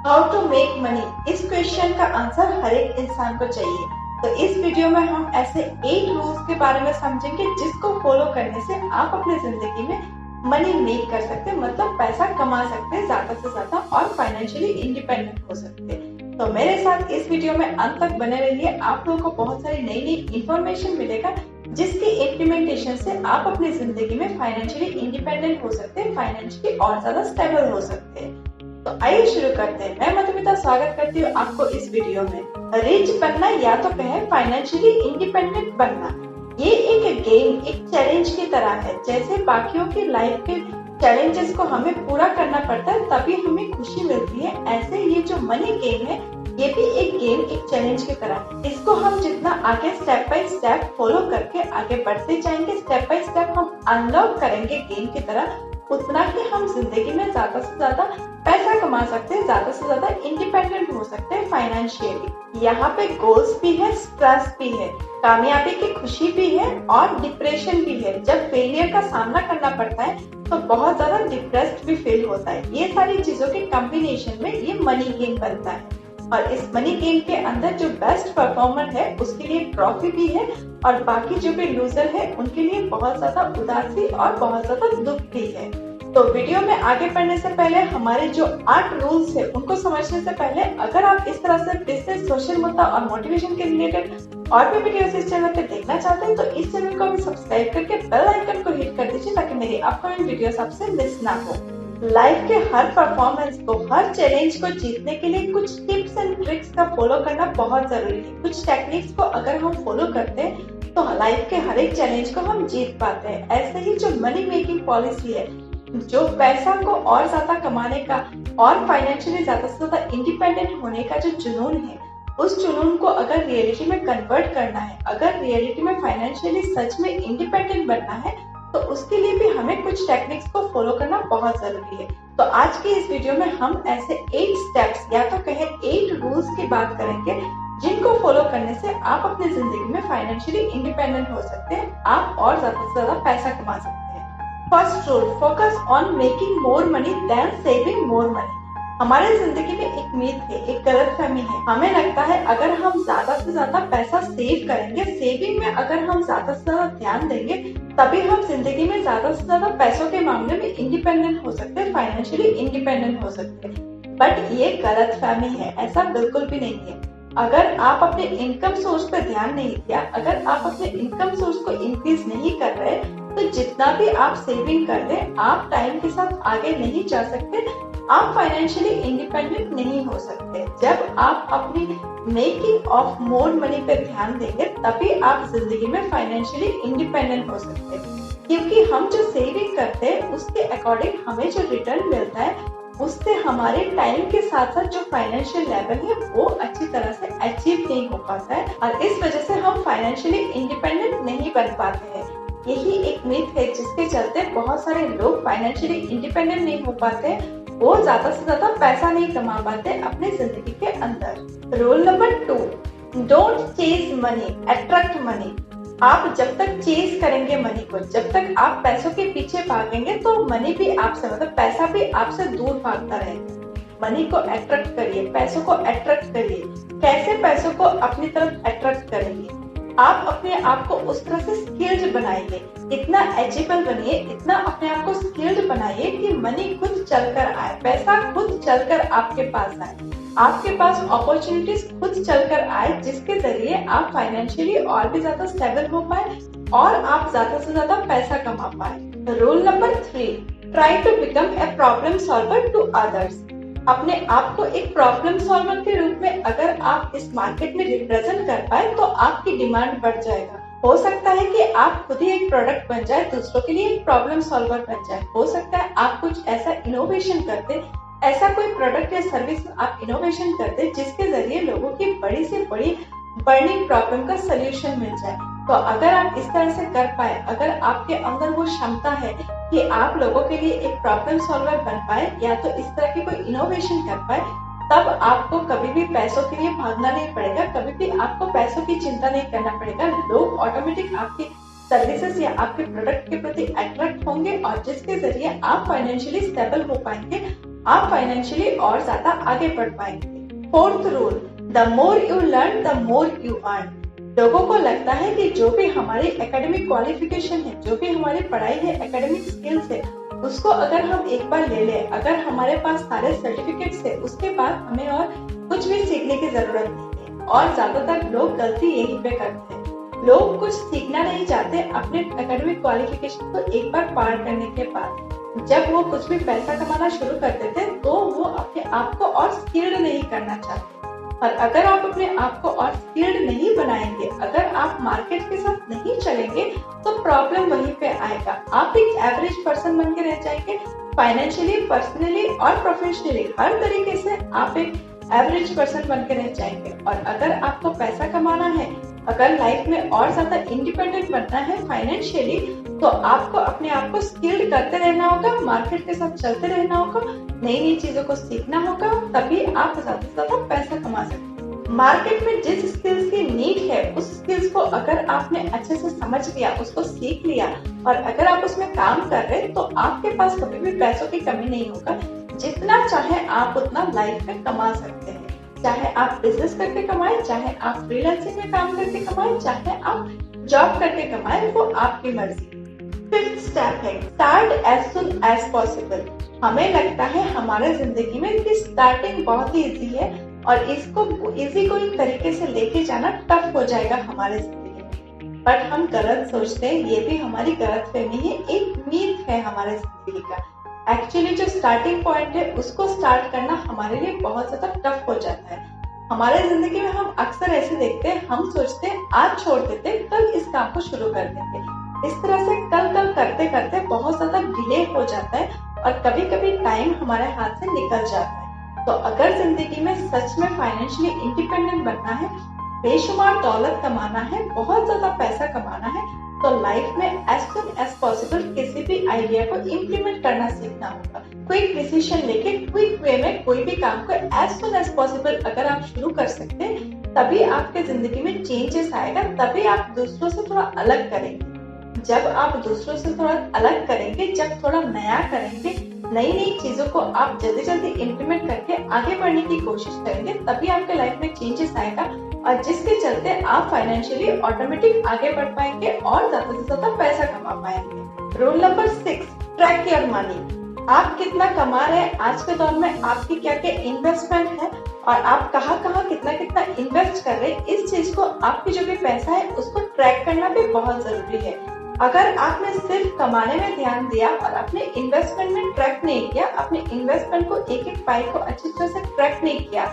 How to make money, इस question का answer हर एक इंसान को चाहिए। तो इस वीडियो में हम ऐसे 8 रूल्स के बारे में समझेंगे जिसको फॉलो करने से आप अपनी जिंदगी में मनी मेक कर सकते हैं, मतलब पैसा कमा सकते हैं ज्यादा से ज्यादा और फाइनेंशियली इंडिपेंडेंट हो सकते हैं। तो मेरे साथ इस वीडियो में अंत तक बने रहिए, आप लोगों को बहुत सारी नई नई इंफॉर्मेशन मिलेगा जिसकी इम्प्लीमेंटेशन से आप अपनी जिंदगी में फाइनेंशियली इंडिपेंडेंट हो सकते हैं, फाइनेंशियली और ज्यादा स्टेबल हो सकते हैं। तो आइए शुरू करते हैं। मैं मधुमिता स्वागत करती हूँ आपको इस वीडियो में। रिच बनना या तो कहें फाइनेंशियली इंडिपेंडेंट बनना, ये एक गेम, एक चैलेंज की तरह है। जैसे बाकियों की लाइफ के चैलेंजेस को हमें पूरा करना पड़ता है तभी हमें खुशी मिलती है, ऐसे ये जो मनी गेम है ये भी एक गेम, एक चैलेंज की तरह है। इसको हम जितना आगे स्टेप बाय स्टेप फॉलो करके आगे बढ़ते जाएंगे, स्टेप बाय स्टेप हम अनलॉक करेंगे गेम की तरह, उतना ही हम जिंदगी में ज्यादा से ज्यादा पैसा कमा सकते हैं, ज्यादा से ज्यादा इंडिपेंडेंट हो सकते हैं फाइनेंशियली। यहाँ पे गोल्स भी है, स्ट्रेस भी है, कामयाबी की खुशी भी है और डिप्रेशन भी है। जब फेलियर का सामना करना पड़ता है तो बहुत ज्यादा डिप्रेस्ड भी फील होता है। ये सारी चीजों के कॉम्बिनेशन में ये मनी गेम बनता है। और इस मनी गेम के अंदर जो बेस्ट परफॉर्मर है उसके लिए ट्रॉफी भी है और बाकी जो भी लूजर है उनके लिए बहुत ज्यादा उदासी और बहुत ज्यादा दुख भी है। तो वीडियो में आगे बढ़ने से पहले हमारे जो 8 रूल्स है उनको समझने से पहले, अगर आप इस तरह से बिजनेस, सोशल मुद्दा और मोटिवेशन के रिलेटेड और भी वीडियोस इस चैनल पे देखना चाहते हैं तो इस चैनल को भी सब्सक्राइब करके बेल आइकन को हिट कर दीजिए ताकि मेरी अपकमिंग वीडियोस आपसे मिस ना हो। लाइफ के हर परफॉर्मेंस को, हर चैलेंज को जीतने के लिए कुछ टिप्स एंड ट्रिक्स का फॉलो करना बहुत जरूरी है। कुछ टेक्निक्स को अगर हम फॉलो करते हैं तो लाइफ के हर एक चैलेंज को हम जीत पाते हैं। ऐसे ही जो मनी मेकिंग पॉलिसी है, जो पैसा को और ज्यादा कमाने का और फाइनेंशियली ज्यादा से ज्यादा इंडिपेंडेंट होने का जो जुनून है, उस जुनून को अगर रियलिटी में कन्वर्ट करना है, अगर रियलिटी में फाइनेंशियली सच में इंडिपेंडेंट बनना है तो उसके लिए भी हमें कुछ टेक्निक्स को फॉलो करना बहुत जरूरी है। तो आज की इस वीडियो में हम ऐसे 8 स्टेप्स या तो कहें 8 रूल्स की बात करेंगे जिनको फॉलो करने से आप अपनी जिंदगी में फाइनेंशियली इंडिपेंडेंट हो सकते हैं, आप और ज्यादा से ज्यादा पैसा कमा सकते हैं। First rule, focus on making more money than saving more money. हमारे जिंदगी में एक मिथ है, एक गलतफहमी है। हमें लगता है अगर हम ज्यादा से ज्यादा पैसा सेव करेंगे, सेविंग में अगर हम ज्यादा से ज्यादा ध्यान देंगे तभी हम जिंदगी में ज्यादा से ज्यादा पैसों के मामले में इंडिपेंडेंट हो सकते हैं, फाइनेंशियली इंडिपेंडेंट हो सकते हैं। बट ये गलतफहमी है, ऐसा बिल्कुल भी नहीं है। अगर आप अपने इनकम सोर्स पर ध्यान नहीं दिया, अगर आप अपने इनकम सोर्स को इंक्रीज नहीं कर रहे तो जितना भी आप सेविंग कर रहे आप टाइम के साथ आगे नहीं जा सकते, आप फाइनेंशियली इंडिपेंडेंट नहीं हो सकते। जब आप अपनी मेकिंग ऑफ मोर मनी पे ध्यान देंगे तभी आप जिंदगी में फाइनेंशियली इंडिपेंडेंट हो सकते हैं, क्योंकि हम जो सेविंग करते हैं उसके अकॉर्डिंग हमें जो रिटर्न मिलता है उससे हमारे टाइम के साथ साथ जो फाइनेंशियल लेवल है वो अच्छी तरह से अचीव नहीं हो पाता है और इस वजह से हम फाइनेंशियली इंडिपेंडेंट नहीं बन पाते हैं। यही एक मिथ है जिसके चलते बहुत सारे लोग फाइनेंशियली इंडिपेंडेंट नहीं हो पाते, वो ज्यादा से ज्यादा पैसा नहीं कमा पाते अपने जिंदगी के अंदर। Rule number 2, don't chase money, attract money. आप जब तक चेज करेंगे मनी को, जब तक आप पैसों के पीछे भागेंगे तो मनी भी आपसे, मतलब पैसा भी आपसे दूर भागता रहेगा। मनी को अट्रैक्ट करिए, पैसों को अट्रैक्ट करिए। कैसे पैसों को अपनी तरफ अट्रैक्ट करेंगे? आप अपने आप को उस तरह से स्किल्ड बनाइए, इतना एचिबल बनिए, इतना अपने आप को स्किल्ड बनाइए कि मनी खुद चलकर आए, पैसा खुद चलकर आपके पास आए, आपके पास अपॉर्चुनिटीज खुद चलकर आए जिसके जरिए आप फाइनेंशियली और भी ज्यादा स्टेबल हो पाए और आप ज्यादा से ज्यादा पैसा कमा पाए। Rule number 3, try to become a problem solver to others. अपने आप को एक प्रॉब्लम सॉल्वर के रूप में अगर आप इस मार्केट में रिप्रेजेंट कर पाए तो आपकी डिमांड बढ़ जाएगा। हो सकता है कि आप खुद ही एक प्रोडक्ट बन जाए, दूसरों के लिए एक प्रॉब्लम सॉल्वर बन जाए। हो सकता है आप कुछ ऐसा इनोवेशन करते, ऐसा कोई प्रोडक्ट या सर्विस आप इनोवेशन करते जिसके जरिए लोगों की बड़ी से बड़ी बर्निंग प्रॉब्लम का सोल्यूशन मिल जाए। तो अगर आप इस तरह से कर पाए, अगर आपके अंदर वो क्षमता है कि आप लोगों के लिए एक प्रॉब्लम सॉल्वर बन पाए या तो इस तरह की कोई इनोवेशन कर पाए, तब आपको कभी भी पैसों के लिए भागना नहीं पड़ेगा, कभी भी आपको पैसों की चिंता नहीं करना पड़ेगा। लोग ऑटोमेटिक आपके सर्विसेज या आपके प्रोडक्ट के प्रति अट्रैक्ट होंगे और जिसके जरिए आप फाइनेंशियली स्टेबल हो पाएंगे, आप फाइनेंशियली और ज्यादा आगे बढ़ पाएंगे। Fourth rule, the more you learn the more you earn. लोगों को लगता है कि जो भी हमारी एकेडमिक क्वालिफिकेशन है, जो भी हमारी पढ़ाई है, एकेडमिक स्किल्स है, उसको अगर हम एक बार ले लें, अगर हमारे पास सारे सर्टिफिकेट्स है, उसके बाद हमें और कुछ भी सीखने की जरूरत नहीं है। और ज्यादातर लोग गलती यही पे करते हैं, लोग कुछ सीखना नहीं चाहते अपने एकेडमिक क्वालिफिकेशन को एक बार पार करने के बाद। जब वो कुछ भी पैसा कमाना शुरू करते थे तो वो अपने आप को और स्किल्ड नहीं करना चाहते। और अगर आप अपने आप को और स्किल्ड नहीं बनाएंगे, अगर आप मार्केट के साथ नहीं चलेंगे, तो प्रॉब्लम वहीं पे आएगा। आप एक एवरेज पर्सन बन के रह जाएंगे, फाइनेंशियली, पर्सनली और प्रोफेशनली हर तरीके से आप एक एवरेज पर्सन बन के रह जाएंगे। और अगर आपको पैसा कमाना है, अगर लाइफ में और ज्यादा इंडिपेंडेंट बनना है फाइनेंशियली, तो आपको अपने आप को स्किल्ड करते रहना होगा, मार्केट के साथ चलते रहना होगा, नई नई चीजों को सीखना होगा, तभी आप ज्यादा से ज्यादा पैसा कमा सकते हैं। मार्केट में जिस स्किल्स की नीड है, उस स्किल्स को अगर आपने अच्छे से समझ लिया, उसको सीख लिया और अगर आप उसमें काम कर रहे हैं, तो आपके पास कभी भी पैसों की कमी नहीं होगा। जितना चाहे आप उतना लाइफ में कमा सकते हैं, चाहे आप बिजनेस करके कमाएं, चाहे आप फ्रीलांसिंग में काम करके कमाएं, चाहे आप जॉब करके कमाएं, वो आपकी मर्जी। फिफ्थ स्टेप है start as soon as possible. हमें लगता है हमारे जिंदगी में कि स्टार्टिंग बहुत ही इजी है और इसको इजी कोई तरीके से लेके जाना टफ हो जाएगा हमारे जिंदगी में, बट हम गलत सोचते हैं। ये भी हमारी गलतफहमी है, एक मीथ है हमारे जिंदगी का। एक्चुअली जो स्टार्टिंग पॉइंट है, उसको स्टार्ट करना हमारे लिए बहुत ज्यादा टफ हो जाता है। हमारे जिंदगी में हम अक्सर ऐसे देखते हैं, हम सोचते हैं आज छोड़ देते, कल इस काम को शुरू कर देंगे। इस तरह से कल करते करते बहुत ज्यादा डिले हो जाता है और कभी कभी टाइम हमारे हाथ से निकल जाता है। तो अगर जिंदगी में सच में फाइनेंशियली इंडिपेंडेंट बनना है, बेशुमार दौलत कमाना है, बहुत ज्यादा पैसा कमाना है, तो लाइफ में एज सुन एज पॉसिबल किसी भी आइडिया को इम्प्लीमेंट करना सीखना होगा। क्विक डिसीजन लेके क्विक वे में कोई भी काम को एज सुन एज पॉसिबल अगर आप शुरू कर सकते हैं, तभी आपके जिंदगी में चेंजेस आएगा, तभी आप दूसरों से थोड़ा अलग करेंगे। जब आप दूसरों से थोड़ा अलग करेंगे, जब थोड़ा नया करेंगे, नई नई चीजों को आप जल्दी जल्दी इम्प्लीमेंट करके आगे बढ़ने की कोशिश करेंगे, तभी आपके लाइफ में चेंजेस आएगा और जिसके चलते आप फाइनेंशियली ऑटोमेटिक आगे बढ़ पाएंगे और ज्यादा से ज्यादा पैसा कमा पाएंगे। Rule number 6, track your money. आप कितना कमा रहे हैं, आज के दौर में आपकी क्या क्या इन्वेस्टमेंट है और आप कहाँ कहाँ कितना कितना इन्वेस्ट कर रहे हैं, इस चीज को, आपकी जो भी पैसा है उसको ट्रैक करना भी बहुत जरूरी है। अगर आपने सिर्फ कमाने में ध्यान दिया और अपने इन्वेस्टमेंट में ट्रैक नहीं किया, अपने इन्वेस्टमेंट को एक एक पाई को अच्छी तरह से ट्रैक नहीं किया,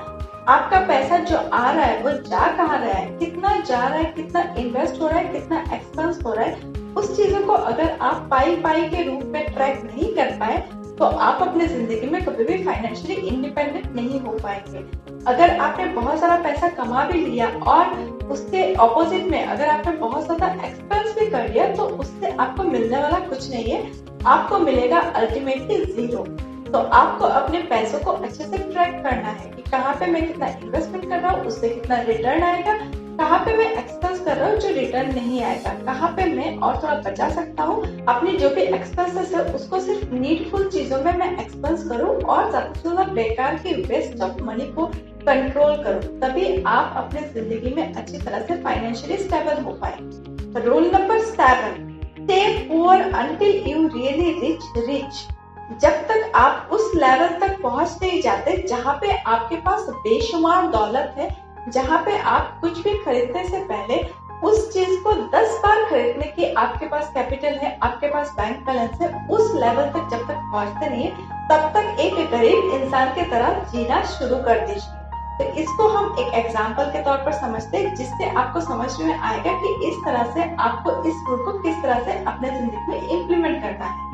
आपका पैसा जो आ रहा है वो जा कहाँ रहा है, कितना जा रहा है, कितना इन्वेस्ट हो रहा है, कितना एक्सपेंस हो रहा है, उस चीजों को अगर आप पाई पाई के रूप में ट्रैक नहीं कर पाए, तो आप अपने जिंदगी में कभी भी फाइनेंशियली इंडिपेंडेंट नहीं हो पाएंगे। अगर आपने बहुत सारा पैसा कमा भी लिया और उसके ऑपोजिट में अगर आपने बहुत ज्यादा एक्सपेंस भी कर लिया, तो उससे आपको मिलने वाला कुछ नहीं है, आपको मिलेगा अल्टीमेटली जीरो। तो आपको अपने पैसों को अच्छे से ट्रैक करना है कि कहाँ पे मैं कितना इन्वेस्टमेंट कर रहा हूँ, उससे कितना रिटर्न आएगा, कहाँ पे मैं एक्सपेंस कर रहा हूँ जो रिटर्न नहीं आएगा, कहाँ पे मैं और थोड़ा बचा सकता हूँ, अपनी जो भी एक्सपेंसेस है उसको सिर्फ नीडफुल चीजों में मैं एक्सपेंस करूँ और ज्यादा से ज्यादा बेकार की वेस्ट ऑफ मनी को कंट्रोल करूँ, तभी आप अपने जिंदगी में अच्छी तरह से फाइनेंशियली स्टेबल हो पाए। Rule number 7, stay poor until you really rich. जब तक आप उस लेवल तक पहुंच नहीं जाते जहां पे आपके पास बेशुमार दौलत है, जहां पे आप कुछ भी खरीदने से पहले उस चीज को 10 बार खरीदने की आपके पास कैपिटल है, आपके पास बैंक बैलेंस है, उस लेवल तक जब तक पहुंचते नहीं है, तब तक एक गरीब इंसान की तरह जीना शुरू कर दीजिए। तो इसको हम एक एग्जाम्पल के तौर पर समझते हैं, जिससे आपको समझ में आएगा कि इस तरह से आपको इस रूल को किस तरह से अपने जिंदगी में इम्प्लीमेंट करना है।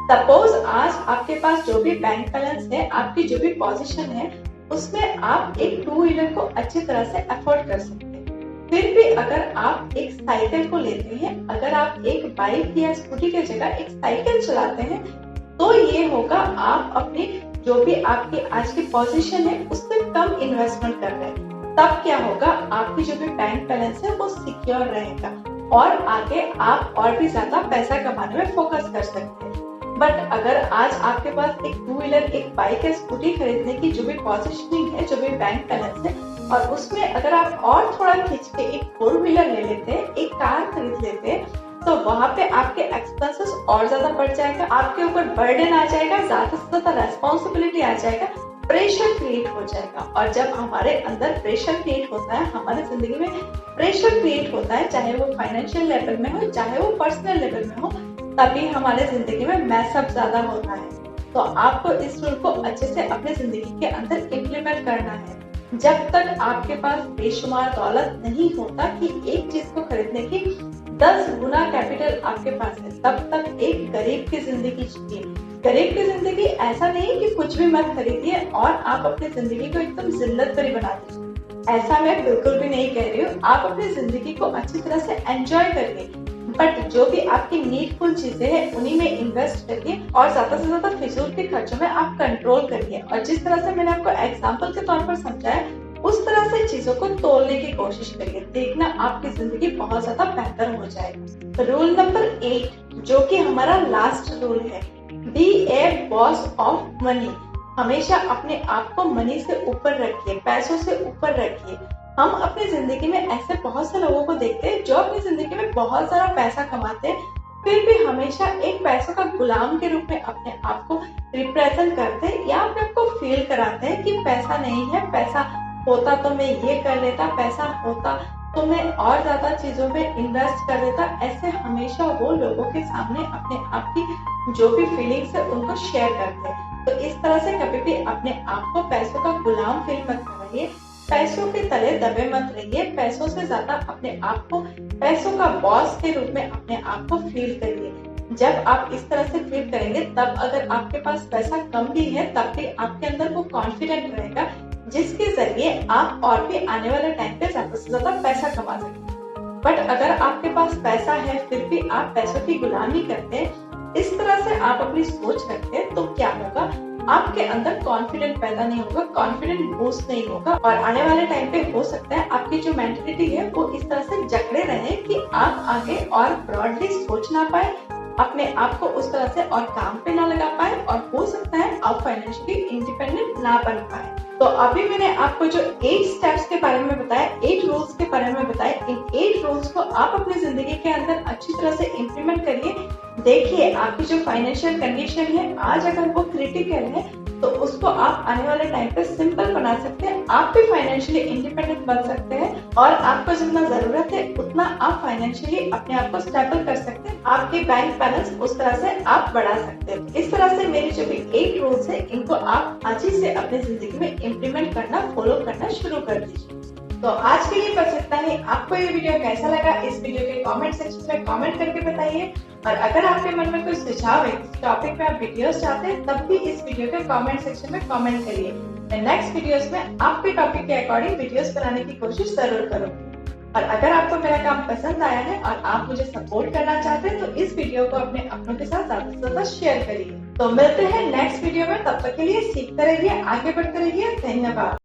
सपोज आज आपके पास जो भी बैंक बैलेंस है, आपकी जो भी पोजीशन है, उसमें आप एक 2 व्हीलर को अच्छी तरह से अफोर्ड कर सकते हैं। फिर भी अगर आप एक साइकिल को लेते हैं, अगर आप एक बाइक या स्कूटी की जगह एक साइकिल चलाते हैं, तो ये होगा आप अपनी जो भी आपकी आज की पोजीशन है उससे कम इन्वेस्टमेंट कर रहे हैं। तब क्या होगा, आपकी जो भी बैंक बैलेंस है वो सिक्योर रहेगा और आगे आप और भी ज्यादा पैसा कमाने में फोकस कर सकते हैं। बट अगर आज आपके पास एक 2 व्हीलर, एक बाइक या स्कूटी खरीदने की जो भी पोजीशनिंग है, जो भी बैंक बैलेंस है, और उसमें अगर आप और थोड़ा खींच के एक 4 व्हीलर ले लेते, एक कार खरीद लेते, तो वहां पे आपके एक्सपेंसेस और ज्यादा बढ़ जाएगा, आपके ऊपर बर्डन आ जाएगा, ज्यादा से ज्यादा रेस्पॉन्सिबिलिटी आ जाएगा, प्रेशर क्रिएट हो जाएगा। और जब हमारे अंदर प्रेशर क्रिएट होता है, हमारे जिंदगी में प्रेशर क्रिएट होता है, चाहे वो फाइनेंशियल लेवल में हो, चाहे वो पर्सनल लेवल में हो, तभी हमारे जिंदगी में मैसअप ज्यादा होता है। तो आपको इस रूल को अच्छे से अपने जिंदगी के अंदर इम्प्लीमेंट करना है। जब तक आपके पास बेशुमार दौलत नहीं होता कि एक चीज को खरीदने की 10 गुना कैपिटल आपके पास है, तब तक एक गरीब की जिंदगी जिए। गरीब की जिंदगी ऐसा नहीं कि कुछ भी मत खरीदिए और आप अपनी जिंदगी को एकदम जिल्लत भरी बना दीजिए। ऐसा मैं बिल्कुल भी नहीं कह रही हूँ। आप अपनी जिंदगी को अच्छी तरह से एंजॉय करिए, बट जो भी आपकी नीडफुल चीजें हैं उन्हीं में इन्वेस्ट करिए और ज्यादा से ज्यादा फिजूल के खर्चों में आप कंट्रोल करिए। और जिस तरह से मैंने आपको एग्जांपल के तौर पर समझाया, उस तरह से चीजों को तोलने की कोशिश करिए, देखना आपकी जिंदगी बहुत ज्यादा बेहतर हो जाएगी। रूल नंबर 8, जो कि हमारा लास्ट रूल है, be a boss of money. हमेशा अपने आप को मनी से ऊपर रखिए, पैसों से ऊपर रखिए। हम अपनी जिंदगी में ऐसे बहुत से लोगों को देखते हैं जो अपनी जिंदगी में बहुत सारा पैसा कमाते हैं, फिर भी हमेशा एक पैसों का गुलाम के रूप में अपने आप को रिप्रेजेंट करते हैं या अपने आप को फील कराते हैं कि पैसा नहीं है, पैसा होता तो मैं ये कर लेता, पैसा होता तो मैं और ज्यादा चीजों में इन्वेस्ट कर देता। ऐसे हमेशा वो लोगों के सामने अपने आप की जो भी फीलिंग्स है उनको शेयर करते हैं। तो इस तरह से कभी भी अपने आप को पैसों का गुलाम फील मत कराइए, पैसों के तले दबे मत रहिए, पैसों से ज्यादा अपने आप को पैसों का बॉस के रूप में अपने आप को फील करिए। जब आप इस तरह से फील करेंगे, तब अगर आपके पास पैसा कम भी है, तब भी आपके अंदर वो कॉन्फिडेंट रहेगा, जिसके जरिए आप और भी आने वाले टाइम पे ज्यादा से ज्यादा पैसा कमा सकते हैं। बट अगर आपके पास पैसा है फिर भी आप पैसों की गुलामी करते हैं, इस तरह से आप अपनी सोच रखते हैं, तो क्या होगा, आपके अंदर कॉन्फिडेंट पैदा नहीं होगा, कॉन्फिडेंट बूस्ट नहीं होगा, और आने वाले टाइम पे हो सकता है आपकी जो मेंटलिटी है वो इस तरह से जकड़े रहे कि आप आगे और ब्रॉडली सोच ना पाए, अपने आप को उस तरह से और काम पे ना लगा पाए, और हो सकता है आप फाइनेंशियली इंडिपेंडेंट ना बन पाए। तो अभी मैंने आपको जो 8 स्टेप्स के बारे में बताया, 8 रूल्स के बारे में बताया, इन 8 रूल्स को आप अपनी जिंदगी के अंदर अच्छी तरह से इम्प्लीमेंट करिए। देखिए आपकी जो फाइनेंशियल कंडीशन है आज अगर वो क्रिटिकल है, तो उसको आप आने वाले टाइम पे सिंपल बना सकते हैं, आप भी फाइनेंशियली इंडिपेंडेंट बन सकते हैं, और आपको जितना जरूरत है उतना आप फाइनेंशियली अपने आप को स्टेबल कर सकते हैं, आपके बैंक बैलेंस उस तरह से आप बढ़ा सकते हैं। इस तरह से मेरी जो भी 8 रूल्स है, इनको आप आज ही से अपनी जिंदगी में इम्प्लीमेंट करना, फॉलो करना शुरू कर दीजिए। तो आज के लिए बस इतना ही। आपको ये वीडियो कैसा लगा, इस वीडियो के कमेंट सेक्शन में कमेंट करके बताइए, और अगर आपके मन में कोई सुझाव है, इस टॉपिक पे आप वीडियोस चाहते हैं, तब भी इस वीडियो के कमेंट सेक्शन में कमेंट करिए। मैं नेक्स्ट वीडियोस में आपके टॉपिक के अकॉर्डिंग वीडियोस बनाने की कोशिश जरूर करूंगी। और अगर आपको मेरा काम पसंद आया है और आप मुझे सपोर्ट करना चाहते हैं, तो इस वीडियो को अपने अपनों के साथ ज्यादा से ज्यादा शेयर करिए। तो मिलते हैं नेक्स्ट वीडियो में, तब तक के लिए सीखते रहिए, आगे बढ़ते रहिए। धन्यवाद।